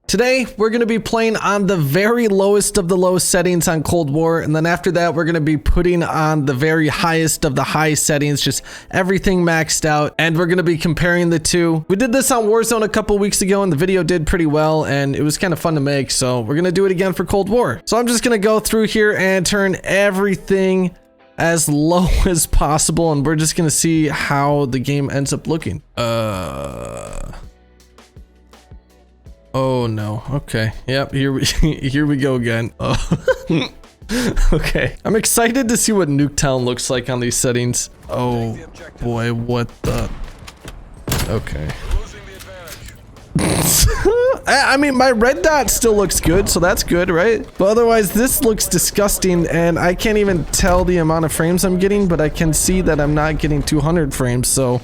Today, we're going to be playing on the very lowest of the low settings on Cold War, and then after that, we're going to be putting on the very highest of the high settings, just everything maxed out, and we're going to be comparing the two. We did this on Warzone a couple weeks ago, and the video did pretty well, and it was kind of fun to make, so we're going to do it again for Cold War. So I'm just going to go through here and turn everything as low as possible, and we're just going to see how the game ends up looking. Oh no. Okay. Yep. Here we go again. Oh. Okay. I'm excited to see what Nuketown looks like on these settings. Oh boy, what the? Okay. I mean, my red dot still looks good, so that's good, right? But otherwise, this looks disgusting, and I can't even tell the amount of frames I'm getting, but I can see that I'm not getting 200 frames, so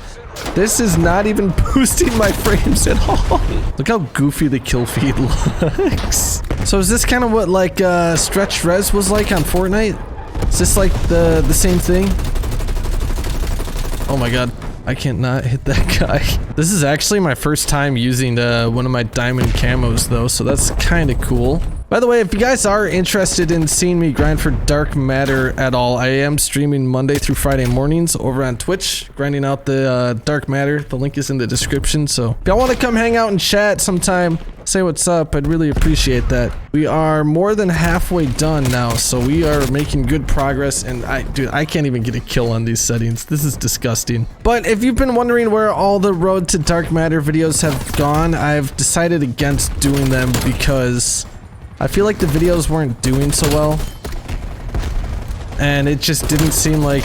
this is not even boosting my frames at all. Look how goofy the kill feed looks. So is this kind of what like stretch res was like on Fortnite? Is this like the same thing? Oh my god. I can't not hit that guy. This is actually my first time using one of my diamond camos though, so that's kind of cool. By the way, if you guys are interested in seeing me grind for dark matter at all, I am streaming Monday through Friday mornings over on Twitch, grinding out the dark matter. The link is in the description, so if y'all want to come hang out and chat sometime, say what's up, I'd really appreciate that. We are more than halfway done now, so we are making good progress, and dude, I can't even get a kill on these settings. This is disgusting. But if you've been wondering where all the Road to Dark Matter videos have gone, I've decided against doing them because I feel like the videos weren't doing so well, and it just didn't seem like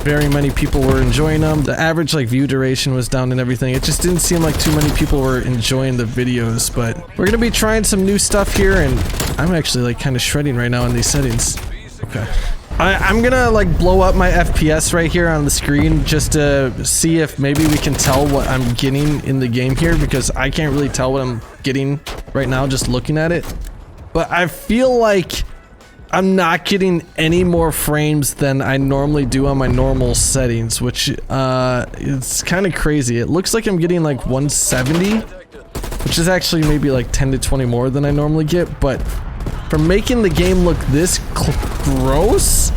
very many people were enjoying them. The average like view duration was down and everything. It just didn't seem like too many people were enjoying the videos, but we're gonna be trying some new stuff here, and I'm actually like kind of shredding right now in these settings. Okay. I'm gonna like blow up my FPS right here on the screen just to see if maybe we can tell what I'm getting in the game here, because I can't really tell what I'm getting right now just looking at it. But I feel like I'm not getting any more frames than I normally do on my normal settings, which it's kind of crazy. It looks like I'm getting like 170, which is actually maybe like 10 to 20 more than I normally get, but for making the game look this gross,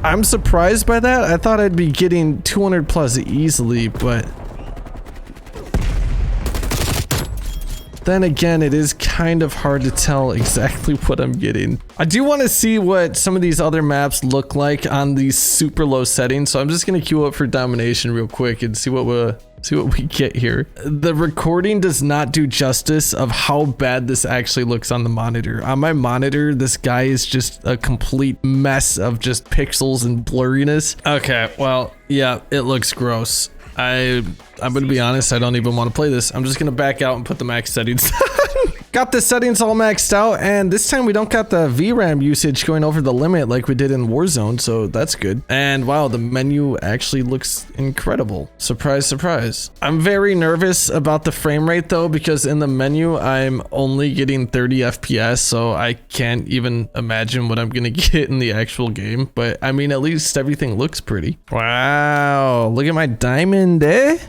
I'm surprised by that. I thought I'd be getting 200 plus easily, but then again, it is kind of hard to tell exactly what I'm getting. I do want to see what some of these other maps look like on these super low settings, so I'm just gonna queue up for Domination real quick and see what we get here. The recording does not do justice of how bad this actually looks on the monitor. On my monitor, this guy is just a complete mess of just pixels and blurriness. Okay, well, yeah, it looks gross. I'm gonna be honest, I don't even want to play this. I'm just gonna back out and put the max settings. Got the settings all maxed out, and this time we don't got the VRAM usage going over the limit like we did in Warzone, so that's good. And wow, the menu actually looks incredible. Surprise, surprise. I'm very nervous about the frame rate though, because in the menu I'm only getting 30 FPS, so I can't even imagine what I'm gonna get in the actual game. But I mean, at least everything looks pretty. Wow, look at my diamond, eh?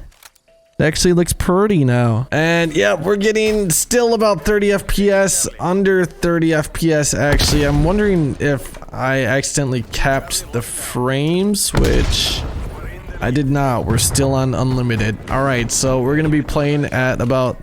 It actually looks pretty now. And yeah, we're getting still about 30 FPS, under 30 FPS actually. I'm wondering if I accidentally capped the frames, which I did not. We're still on unlimited. All right, so we're gonna be playing at about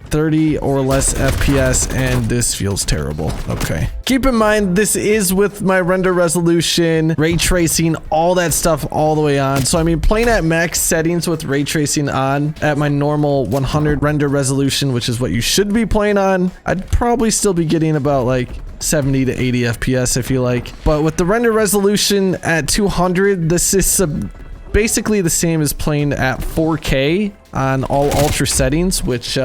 30 or less FPS, and this feels terrible. Okay. Keep in mind, this is with my render resolution, ray tracing, all that stuff all the way on. So I mean, playing at max settings with ray tracing on at my normal 100 render resolution, which is what you should be playing on, I'd probably still be getting about like 70 to 80 FPS, I feel like. But with the render resolution at 200, this is basically the same as playing at 4K on all ultra settings, which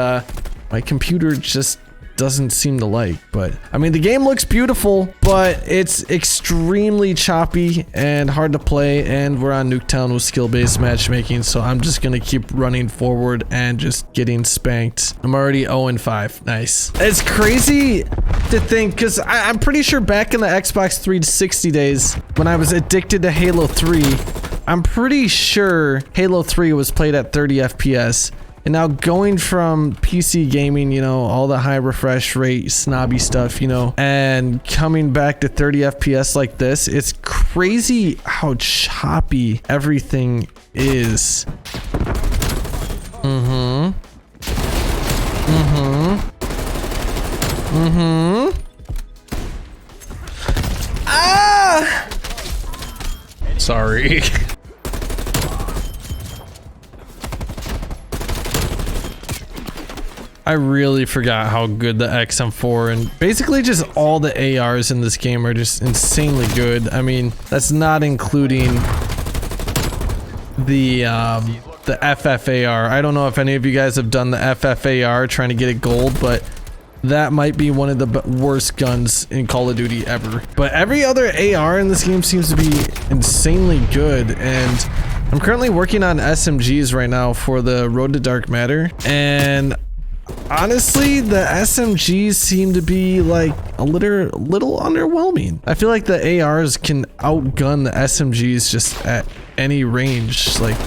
my computer just doesn't seem to like. But I mean, the game looks beautiful, but it's extremely choppy and hard to play, and we're on Nuketown with skill-based matchmaking, so I'm just gonna keep running forward and just getting spanked. I'm already 0-5. Nice. It's crazy to think, because I'm pretty sure back in the Xbox 360 days when I was addicted to Halo 3, I'm pretty sure Halo 3 was played at 30 FPS. And now going from PC gaming, you know, all the high refresh rate, snobby stuff, you know, and coming back to 30 FPS like this, it's crazy how choppy everything is. Ah! Sorry. I really forgot how good the XM4 and basically just all the ARs in this game are just insanely good. I mean, that's not including the FFAR. I don't know if any of you guys have done the FFAR trying to get it gold, but that might be one of the worst guns in Call of Duty ever. But every other AR in this game seems to be insanely good, and I'm currently working on SMGs right now for the Road to Dark Matter, and honestly, the SMGs seem to be like a little underwhelming. I feel like the ARs can outgun the SMGs just at any range, like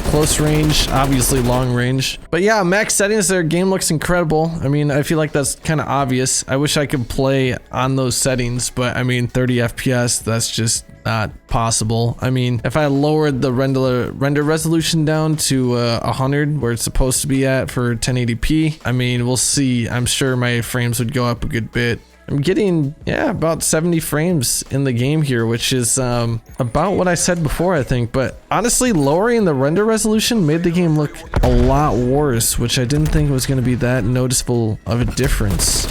close range, obviously long range. But yeah, max settings, their game looks incredible. I mean, I feel like that's kind of obvious. I wish I could play on those settings, but I mean, 30 FPS, that's just not possible. I mean, if I lowered the render resolution down to 100 where it's supposed to be at for 1080p, I mean, we'll see. I'm sure my frames would go up a good bit. I'm getting, yeah, about 70 frames in the game here, which is about what I said before, I think. But honestly, lowering the render resolution made the game look a lot worse, which I didn't think was going to be that noticeable of a difference.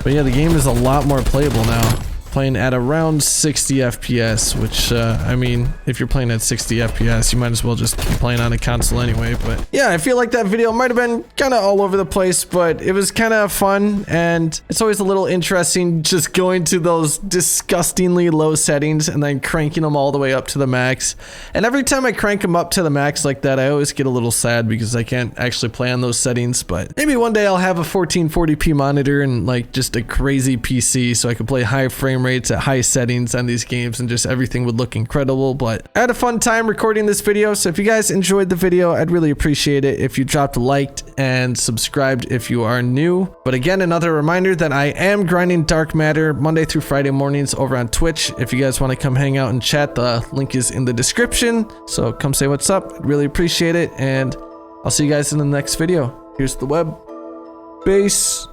But yeah, the game is a lot more playable now. Playing at around 60 FPS, which, I mean, if you're playing at 60 FPS, you might as well just keep playing on a console anyway. But yeah, I feel like that video might have been kind of all over the place, but it was kind of fun, and it's always a little interesting just going to those disgustingly low settings and then cranking them all the way up to the max. And every time I crank them up to the max like that, I always get a little sad because I can't actually play on those settings. But maybe one day I'll have a 1440p monitor and like just a crazy PC so I can play high frame rates at high settings on these games and just everything would look incredible. But I had a fun time recording this video, so if you guys enjoyed the video, I'd really appreciate it if you dropped a like and subscribed if you are new. But again, another reminder that I am grinding Dark Matter Monday through Friday mornings over on Twitch. If you guys want to come hang out and chat, the link is in the description, so come say what's up. I'd really appreciate it, and I'll see you guys in the next video. Here's the web base.